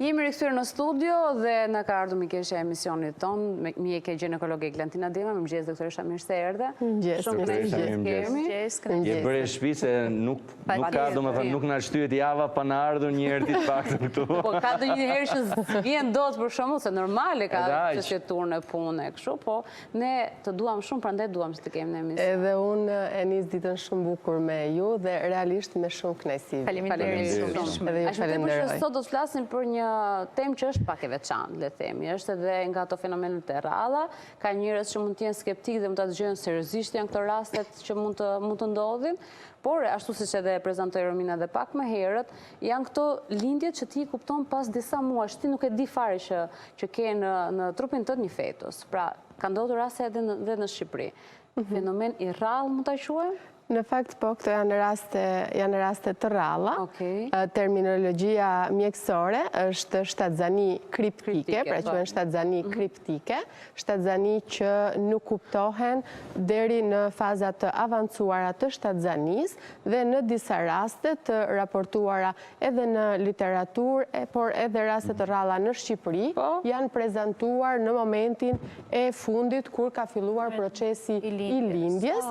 Jemi rikthyer në studio dhe na ka ardhur mikesha e emisionit ton, mjeke ginekologe Glantina Dema, mëngjes doktoresha, mirë se erdhe. Mëngjes. Je bërë shtëpi se nuk ka, domethënë nuk na shtyhet java pa na ardhur një herë ditë pak këtu. Po ka ndonjëherë që vjen dot për shkakun se normale ka çështjeturën e punë kështu, po ne të duam shumë, prandaj duam që të kemi në emision. Edhe unë e nis ditën shumë bukur me ju dhe realisht me shumë kënaqësi. Faleminderit shumë. Edhe ju falenderoj. Sot do të flasim për një temë që është pak e veçantë, le të themi, është edhe nga ato fenomenet e rralla, ka njerëz që mund të jenë skeptikë dhe mund ta dëgjojnë seriozisht janë këto rastet që mund të ndodhin, por ashtu siç edhe e prezantoi Romina edhe pak më herët, janë këto lindjet që ti kupton pas disa muajsh, ti nuk e di fare që ke në trupin tënd një fetus. Pra, ka ndodhur raste edhe në Shqipëri. Fenomen i rrallë mund ta quajmë? Në fakt, po, këto janë raste të rralla. Terminologjia mjekësore është shtatzani kriptike, pra quhen shtatzani kriptike, shtatzani që nuk kuptohen deri në fazat të avancuara të shtatzanis dhe në disa raste të raportuara edhe në literaturë, por edhe raste të rralla në Shqipëri, janë prezentuar në momentin e fundit kur ka filluar procesi i lindjes.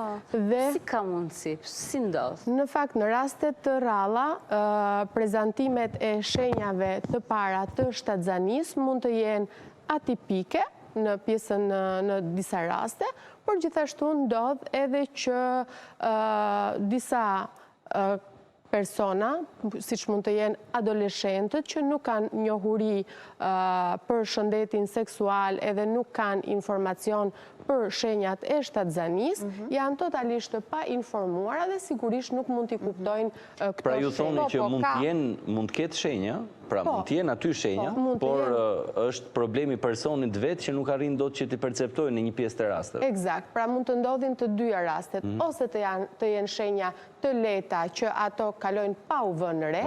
Si ka si ndodh? Në fakt, në rastet të rralla, prezantimet e shenjave të para të shtatzanis mund të jenë atipike në pjesën në disa raste, por gjithashtu ndodh edhe që disa persona, siç mund të jenë adoleshentët që nuk kanë njohuri për shëndetin seksual edhe nuk kanë informacion për shenjat e shtatzanis, janë totalisht të pa informuara dhe sigurisht nuk mund t'i kuptojnë këto shenja. Pra ju thoni që mund të ketë shenja, pra mund t'jenë aty shenja, por është problemi personit vetë që nuk arrin dot që t'i perceptojnë në një pjesë të rasteve. Eksakt, pra mund të ndodhin të dyja rastet, ose të jenë shenja të lehta që ato kalojnë pa u vënë re,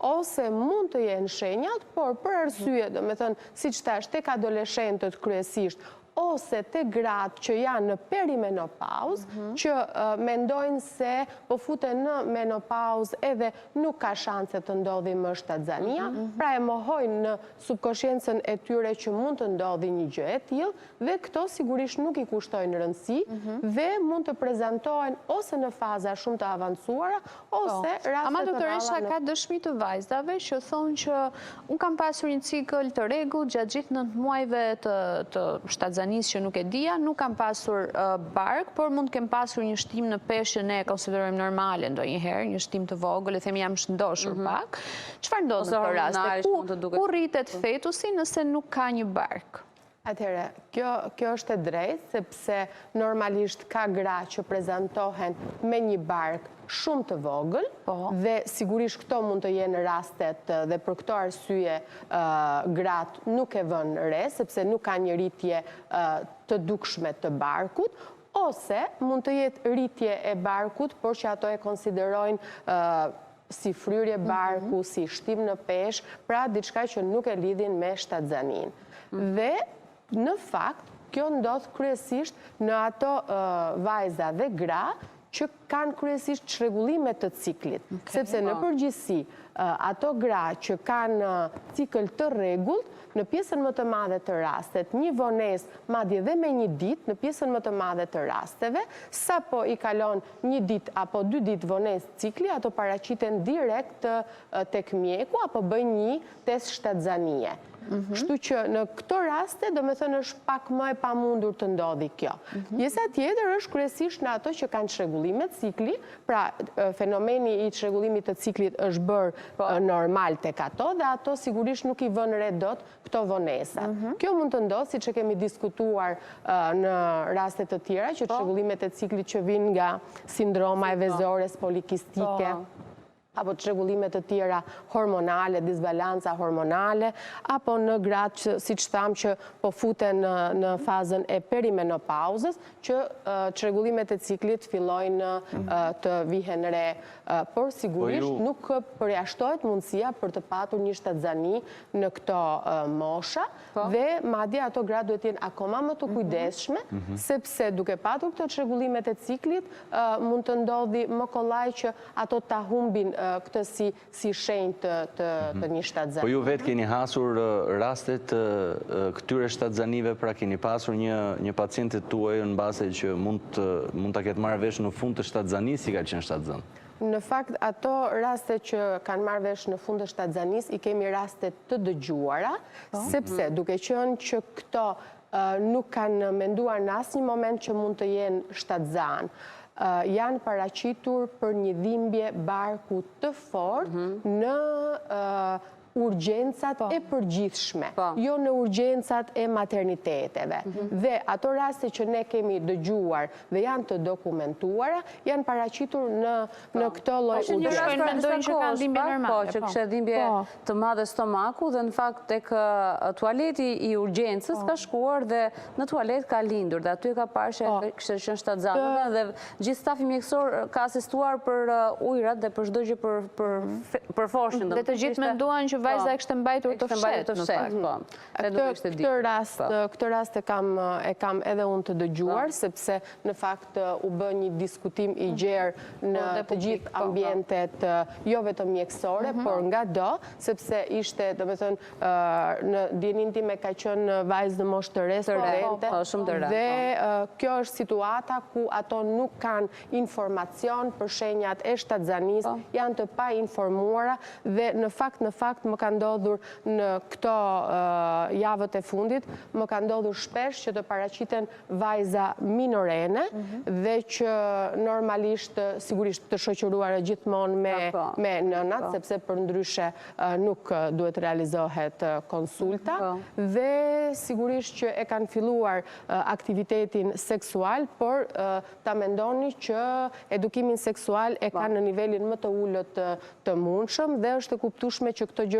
ose mund të jenë shenjat, por për arsye, domethënë, siç thash, tek adoleshentët kryesisht, ose të gratë që janë në perimenopauz, që mendojnë se po futen në menopauz edhe nuk ka shanse të ndodhi më shtatzania, pra e mohojnë në subkonsciencën e tyre që mund të ndodhi një gjë e tillë, dhe këto sigurisht nuk i kushtojnë rëndësi dhe mund të prezantohen ose në faza shumë të avancuara, ose raste të rralla. Ama doktoresha, ka dëshmi të vajzave që thonë që unë kam pasur një cikël të rregullt gjatë gjithë 9 muajve të shtatzanisë që nuk e dija, nuk kam pasur bark, por mund të kem pasur një shtim në peshë që ne konsiderojmë normale ndonjëherë, një shtim të vogël, e themi jam shëndoshur pak. Çfarë ndodh në këto raste? Ku rritet fetusi nëse nuk ka një bark? Atëherë, kjo është e drejtë, sepse normalisht ka gra që prezantohen me një bark shumë të vogël, dhe sigurisht këto mund të jenë rastet dhe për këto arsye gratë nuk e vënë re, sepse nuk ka një rritje të dukshme të barkut, ose mund të jetë rritje e barkut, por që ato e konsiderojnë si fryrje barku, si shtim në peshë, pra diçka që nuk e lidhin me shtatzanin. Dhe në fakt, kjo ndodh kryesisht në ato vajza dhe gra që kanë kryesisht çrregullime të ciklit, sepse në përgjithësi ato gra që kanë cikël të rregullt, në pjesën më të madhe të rastet, një vonesë madje dhe me një ditë, në pjesën më të madhe të rasteve, sapo i kalon një ditë apo 2 ditë vonesë cikli, ato paraqiten direkt tek mjeku apo bëjnë një test shtatzanie. Kështu që në këto raste, do me thënë është pak më e pamundur të ndodhi kjo. Pjesa tjetër është kryesisht në ato që kanë çrregullime cikli, pra fenomeni i çrregullimit të ciklit është bërë normal tek ato dhe ato sigurisht nuk i vënë re dot këto vonesa. Kjo mund të ndodhë, siç e kemi diskutuar në raste të tjera, që çrregullimet e ciklit që vijnë nga sindroma e vezores polikistike, apo çrregullimet të tjera hormonale, disbalanca hormonale, apo në gratë që, siç tham, që po futen në fazën e perimenopauzës, që çrregullimet e ciklit fillojnë të vihen re, por sigurisht nuk përjashtohet mundësia për të patur një shtatzani në këto mosha, dhe madje ato gratë duhet të jenë akoma më të kujdesshme, sepse duke patur këto çrregullimet e ciklit, mund të ndodhi më kollaj që ato ta humbin këtë si shenjë të një shtatzani. Po ju vetë keni hasur rastet këtyre shtatzanive, pra keni pasur një pacientit tuaj në base që mund të ketë marrë vesh në fund të shtatzanis, si ka qenë shtatzan? Në fakt, ato raste që kanë marrë vesh në fund të shtatzanis, i kemi raste të dëgjuara, sepse duke qenë që këto nuk kanë menduar në asnjë moment që mund të jenë shtatzan, janë paraqitur për një dhimbje barku të fortë në urgjencat e përgjithshme, jo në urgjencat e materniteteve. Dhe ato raste që ne kemi dëgjuar dhe janë të dokumentuara, janë paraqitur në këto lloj urgjencash. Po, që kishte dhimbje të madhe stomaku dhe në fakt tek tualeti i urgjencës ka shkuar dhe në tualet ka lindur dhe aty ka parë që kishte qenë shtatzan dhe gjithë stafi mjekësor ka asistuar për ujrat dhe për çdo gjë për foshin. Dhe të gjithë menduan që vajza e kishte mbajtur të fshetë. Këtë rast e kam edhe unë të dëgjuar, sepse në fakt u bë një diskutim i gjerë në të gjithë ambientet, jo vetëm mjekësore, por nga do, sepse ishte, domethënë, në dinin time ka qenë vajzë në moshë të re, studente, dhe kjo është situata ku ato nuk kanë informacion për shenjat e shtatzanis, janë të pa informuara dhe në fakt më ka ndodhur në këto javët e fundit, më ka ndodhur shpesh që të paraqiten vajza minorene dhe që normalisht, sigurisht të shoqëruar gjithmonë me nënat, sepse për ndryshe nuk duhet realizohet konsulta, dhe sigurisht që e kanë filluar aktivitetin seksual, por ta mendoni që edukimin seksual e kanë në nivelin më të ullët të mundshëm dhe është e kuptueshme që këto gjëra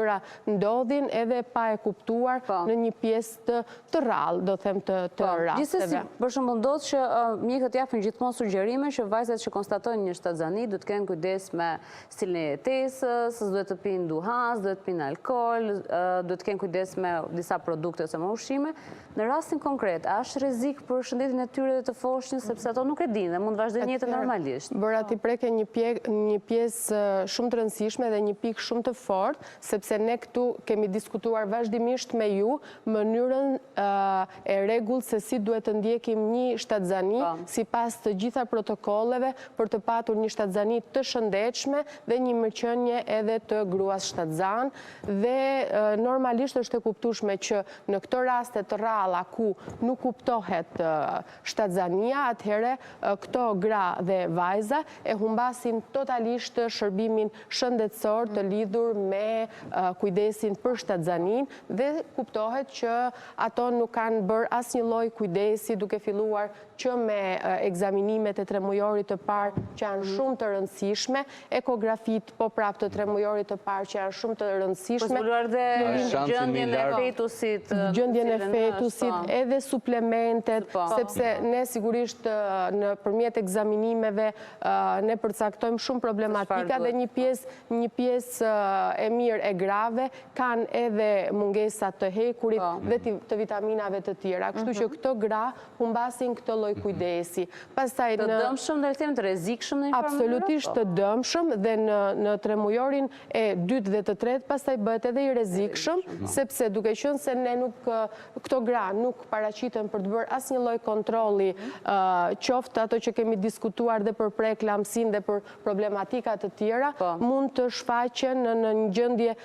ndodhin edhe pa e kuptuar në një pjesë të rrallë, do them të rasteve. Gjithsesi, për shembull ndodh që mjekët japin gjithmonë sugjerime që vajzat që konstatojnë një shtatzani duhet të kenë kujdes me stilin e jetesës, duhet të pinë duhan, duhet të pinë alkool, duhet të kenë kujdes me disa produkte ose me ushqime. Në rastin konkret, a është rrezik për shëndetin e tyre dhe të foshnjës, sepse ato nuk e dinë dhe mund të vazhdojnë jetën normalisht? Bëra ti preke një pjesë shumë të rëndësishme dhe një pikë shumë të fortë, sepse ne këtu kemi diskutuar vazhdimisht me ju mënyrën e rregull se si duhet të ndjekim një shtatzani sipas të gjitha protokolleve për të patur një shtatzani të shëndetshme dhe një mirëqenie edhe të gruas shtatzan dhe normalisht është e kuptueshme që në këto raste të rralla ku nuk kuptohet shtatzania, atëherë këto gra dhe vajza e humbasin totalisht shërbimin shëndetësor të lidhur me kujdesin për shtatzanin dhe kuptohet që ato nuk kanë bërë asnjë lloj kujdesi duke filluar që me ekzaminimet e tremujorit të parë që janë shumë të rëndësishme, ekografit po prapë të tremujorit të parë që janë shumë të rëndësishme, po zbuluar dhe gjendjen e fetusit, gjendjen e fetusit, edhe suplementet, sepse ne sigurisht nëpërmjet ekzaminimeve ne përcaktojmë shumë problematika dhe një pjesë e mirë e grave kanë edhe mungesat të hekurit dhe të vitaminave të tjera. Kështu që këto gra humbasin këto lloj kujdesi. Pastaj të dëmshëm dhe të rrezikshëm në një farë mënyrë? Absolutisht të dëmshëm dhe në tremujorin e dytë dhe të tretë pastaj bëhet edhe i rrezikshëm, sepse duke qenë se ne këto gra nuk paraqiten për të bërë asnjë lloj kontrolli, qoftë ato që kemi diskutuar dhe për preeklamsin dhe për problematika të tjera, mund të shfaqen në një gjendje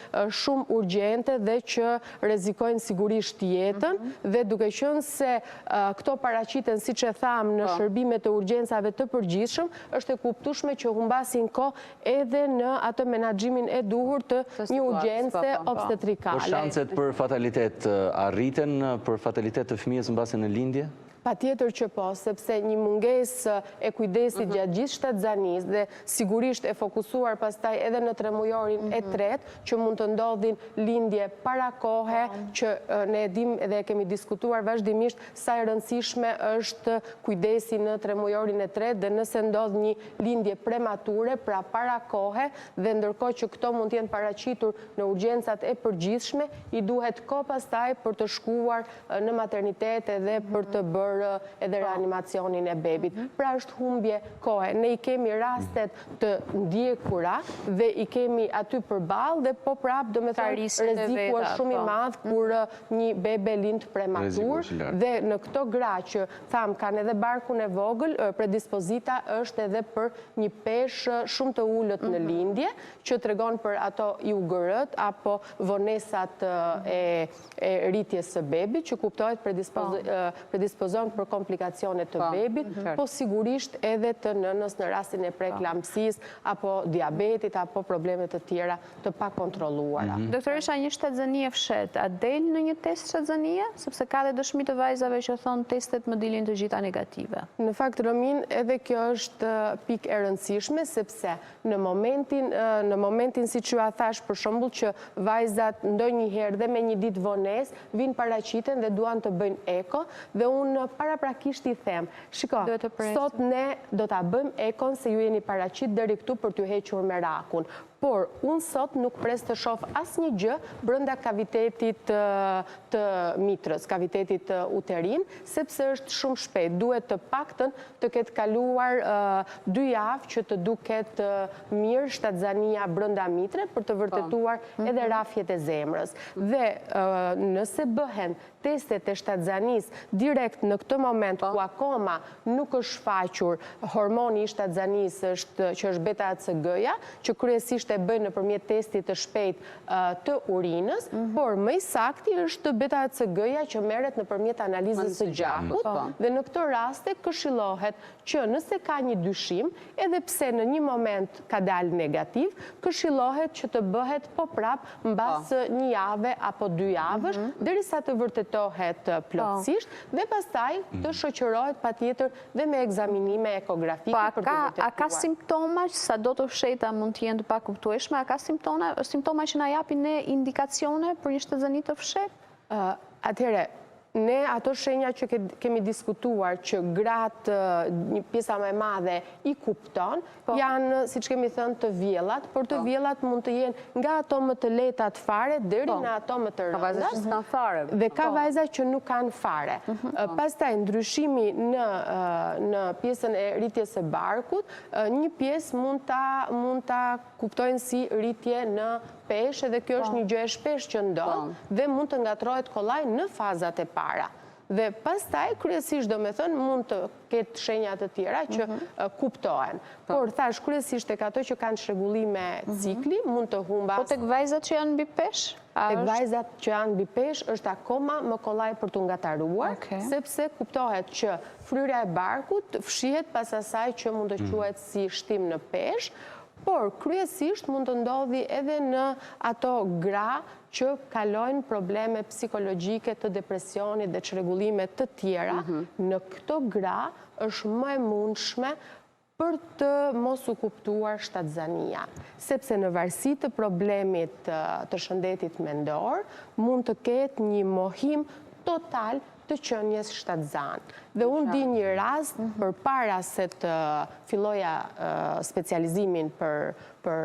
shumë urgjente dhe që rrezikojnë sigurisht jetën dhe duke qenë se këto paraqiten siç e tham në shërbimet e urgjencave të përgjithshëm, është e kuptueshme që humbasin kohë edhe në atë menaxhimin e duhur të një urgjence obstetrikale. Po shanset për fatalitet arriten për fatalitet të fëmijës mbasi në lindje? Patjetër që po, sepse një mungesë e kujdesit gjatë gjithë shtatzanisë dhe sigurisht e fokusuar pastaj edhe në tremujorin e tretë, që mund të ndodhin lindje para kohe, që ne e dim dhe kemi diskutuar vazhdimisht sa e rëndësishme është kujdesi në tremujorin e tretë dhe nëse ndodh një lindje premature, pra para kohe, dhe ndërkohë që këto mund të jenë paraqitur në urgjencat e përgjithshme, i duhet kohë pastaj për të shkuar në maternitet edhe për të bërë për edhe reanimacionin e bebit. Pra është humbje kohe. Ne i kemi rastet të ndjekura dhe i kemi aty përballë dhe po prap do me thënë rreziku është shumë i madh kur një bebe lind prematur dhe në këto gra që tham kanë edhe barkun e vogël, predispozita është edhe për një peshë shumë të ulët në lindje, që tregon për ato IUGR-t apo vonesat e rritjes së bebit, që kuptohet predispozon për komplikacione të bebit, po sigurisht edhe të nënës në rastin e preeklampsis, apo diabetit, apo problemet të tjera të pakontrolluara. Doktoresha, një shtatzënie fshet, a del në një test shtatzënie? Sepse ka dhe dëshmi të vajzave që thonë testet më dilin të gjitha negative. Në fakt, Romin, edhe kjo është pikë e rëndësishme, sepse në momentin si që a thash për shembull që vajzat ndonjëherë dhe me një ditë vones vinë paraqiten dhe duan të bëjnë eko dhe unë paraprakisht i them, shiko, sot ne do ta bëjmë ekon se ju jeni paraqit deri këtu për t'ju hequr merakun. Por, unë sot nuk pres të shoh asnjë gjë brenda kavitetit të mitrës, kavitetit uterin, sepse është shumë shpejt. Duhet të paktën të ketë kaluar 2 javë që të duket mirë shtatzania brenda mitre për të vërtetuar edhe rafjet e zemrës. Dhe nëse bëhen testet e shtatzanis direkt në këtë moment ku akoma nuk është shfaqur hormoni i shtatzanis që është beta-HCG-ja, që kryesisht e bëjnë nëpërmjet testit të shpejt të urinës, por më i sakti është beta-HCG-ja që merret nëpërmjet analizës së gjakut, dhe në këtë raste këshillohet që nëse ka një dyshim, edhe pse në një moment ka dalë negativ, këshillohet që të bëhet po prap mbas një jave apo 2 javësh, derisa të vërtetohet plotësisht dhe pastaj të shoqërohet patjetër dhe me ekzaminime ekografike për të vërtetuar. A ka simptoma që sa do të fsheta mund të jenë të pakuptueshme? A ka simptoma që na japin ne indikacione për një shtatzani të fshehtë? Atëherë, ne ato shenja që kemi diskutuar që gratë një pjesa më e madhe i kupton, janë, siç kemi thënë, të vjellat, por të vjellat mund të jenë nga ato më të lehtat fare deri në ato më të rënda. Ka vajza që s'kan fare. Dhe ka vajza që nuk kanë fare. Pastaj ndryshimi në pjesën e rritjes së barkut, një pjesë mund ta kuptojnë si rritje në peshë, dhe kjo është një gjë e shpesh që ndodh dhe mund të ngatrohet kollaj në fazat e para. Dhe pastaj kryesisht do me thënë mund të ketë shenjat të tjera që kuptohen. Por thash kryesisht tek ato që kanë çrregullime cikli mund të humbas. Po tek vajzat që janë mbi peshë? Tek vajzat që janë mbi peshë është akoma më kollaj për t'u ngataruar, sepse kuptohet që fryrja e barkut fshihet pas asaj që mund të quhet si shtim në peshë, por kryesisht mund të ndodhi edhe në ato gra që kalojnë probleme psikologjike të depresionit dhe çrregullime të tjera. Në këto gra është më e mundshme për të mos u kuptuar shtatzania, sepse në varësi të problemit të shëndetit mendor, mund të ketë një mohim total të qenies shtatzan. Dhe unë di një rast përpara se të filloja specializimin për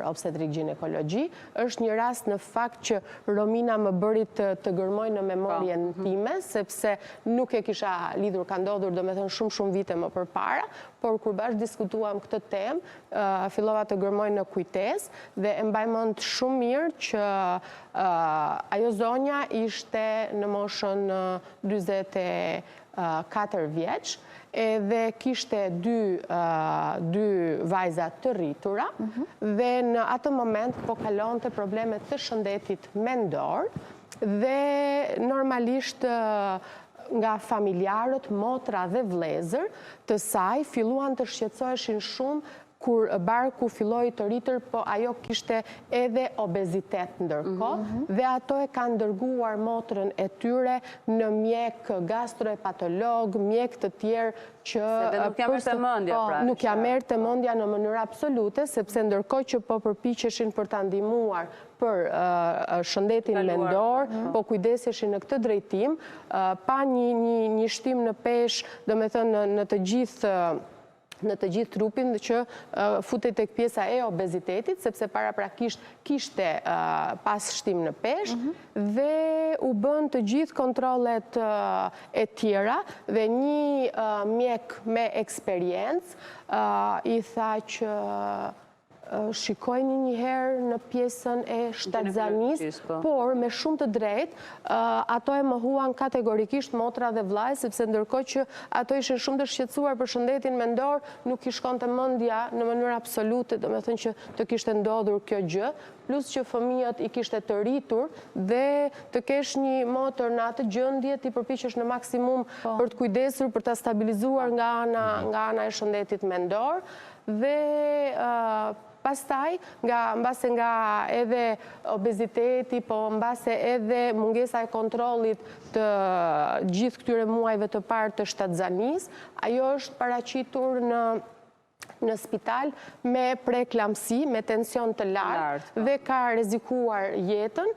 obstetrik ginekologji, është një rast në fakt që Romina më bëri të gërmoj në memorien time, sepse nuk e kisha lidhur, ka ndodhur do me thënë shumë vite më përpara, por kur bash diskutuam këtë temë, fillova të gërmoj në kujtesë dhe e mbaj mend shumë mirë që ajo zonja ishte në moshën 44 vjeç, dhe kishte 2 vajza të rritura dhe në atë moment po kalonte probleme të shëndetit mendor dhe normalisht nga familjarët, motra dhe vëllezër të saj filluan të shqetësoheshin shumë kur barku filloi të rritër, po ajo kishte edhe obezitet ndërkohë, dhe ato e kanë dërguar motrën e tyre në mjek gastroepatolog, mjek të tjerë që nuk ja merrte mendja, pra. Nuk ja merrte mendja në mënyrë absolute, sepse ndërkohë që po përpiqeshin për ta ndihmuar për shëndetin mendor, po kujdeseshin në këtë drejtim, pa një shtim në peshë, do me thënë në të gjithë në të gjithë trupin dhe që futej tek pjesa e obezitetit, sepse paraprakisht kishte pas shtim në peshë dhe u bën të gjithë kontrolet e tjera dhe një mjek me eksperiencë i tha që shikojni një herë në pjesën e shtatzanis, por me shumë të drejt, ato e mohuan kategorikisht motra dhe vllai, sepse ndërkohë që ato ishin shumë të shqetësuar për shëndetin mendor, nuk i shkonte mendja në mënyrë absolute, domethënë që të kishte ndodhur kjo gjë, plus që fëmijët i kishte të rritur dhe të kesh një motër në atë gjendje ti përpiqesh në maksimum për të kujdesur, për ta stabilizuar nga ana e shëndetit mendor dhe pastaj, mbase nga edhe obeziteti, po mbase edhe mungesa e kontrollit të gjithë këtyre muajve të parë të shtatzanis, ajo është paraqitur në spital me preeklamsi, me tension të lartë dhe ka rrezikuar jetën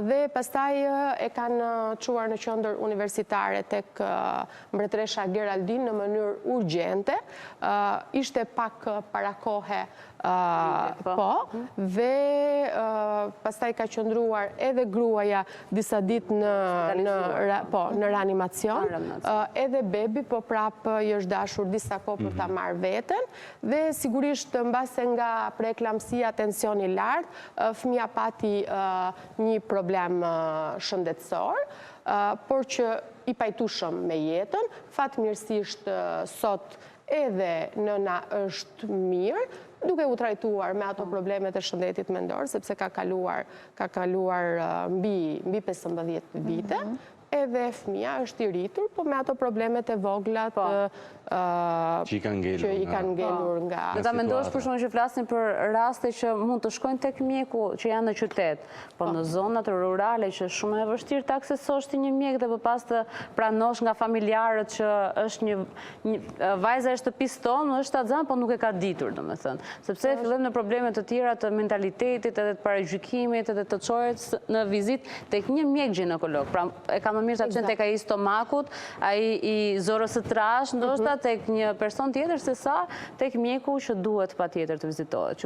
dhe pastaj e kanë çuar në qendër universitare tek mbretëresha Geraldine në mënyrë urgjente. Ishte pak para kohe dhe pastaj ka qëndruar edhe gruaja disa ditë në reanimacion, edhe bebi, po prapë i është dashur disa kohë për ta marrë veten dhe sigurisht mbase nga preeklamsia, tensioni i lartë, fëmia pati një problem shëndetësor, por që i pajtueshëm me jetën, fatmirësisht sot edhe nëna është mirë, duke u trajtuar me ato problemet e shëndetit mendor, sepse ka kaluar mbi 15 vite, edhe fëmia është i rritur, po me ato problemet e vogla që i kanë ngelur nga... Dhe ta mendosh për shumë që flasin për raste që mund të shkojnë tek mjeku që janë në qytet, por në zonat rurale që shumë e vështirë të aksesosh ti një mjek dhe për pas të pranosh nga familjarët që është një vajza e shtëpisë tonë, është shtatzan, po nuk e ka ditur, domethënë. Sepse fillim në probleme të tjera të mentalitetit, edhe të paragjykimit, edhe të çohet në vizitë tek një mjek ginekolog. Pra e ka më mirë të qenë tek ai stomakut, ai i zorës së trash, ndoshta tek një person tjetër se sa tek mjeku që duhet patjetër të vizitohet.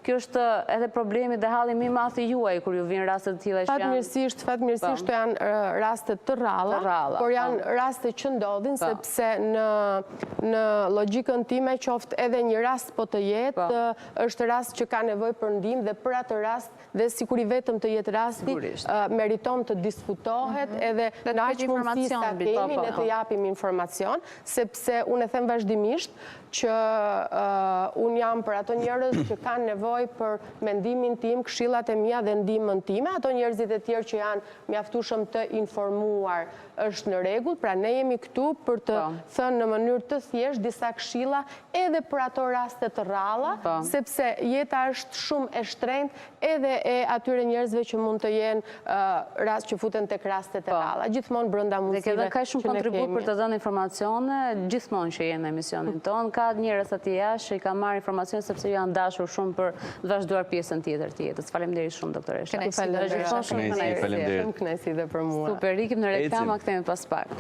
Kjo është edhe problemi dhe halli më i madh i juaj kur ju vijnë raste të tilla që janë. Fatmirësisht to janë raste të rralla, por janë raste që ndodhin sepse në logjikën time qoftë edhe një rast po të jetë, është rast që ka nevojë për ndihmë dhe për atë rast dhe sikur i vetëm të jetë rasti, meriton të diskutohet edhe në aq mundësi sa kemi ne të japim informacion, sepse unë e them vazhdimisht që unë jam për ato njerëz që kanë nevojë për mendimin tim, këshillat e mia dhe ndihmën time, ato njerëzit e tjerë që janë mjaftueshëm të informuar është në rregull, pra ne jemi këtu për të thënë në mënyrë të thjeshtë disa këshilla edhe për ato raste të rralla, sepse jeta është shumë e shtrenjtë edhe e atyre njerëzve që mund të jenë rast që futen tek rastet e rralla, gjithmonë brenda mundësive. Dhe ka shumë kontribut për të dhënë informacione gjithmonë që jenë në emisionin tonë. Ka njerëz aty jashtë që i ka marrë informacion sepse janë dashur shumë për të vazhduar pjesën tjetër të jetës. Faleminderit shumë doktoresha. Faleminderit. Shumë kënaqësi dhe për mua. Super, ikim në reklama, kthehemi pas pak.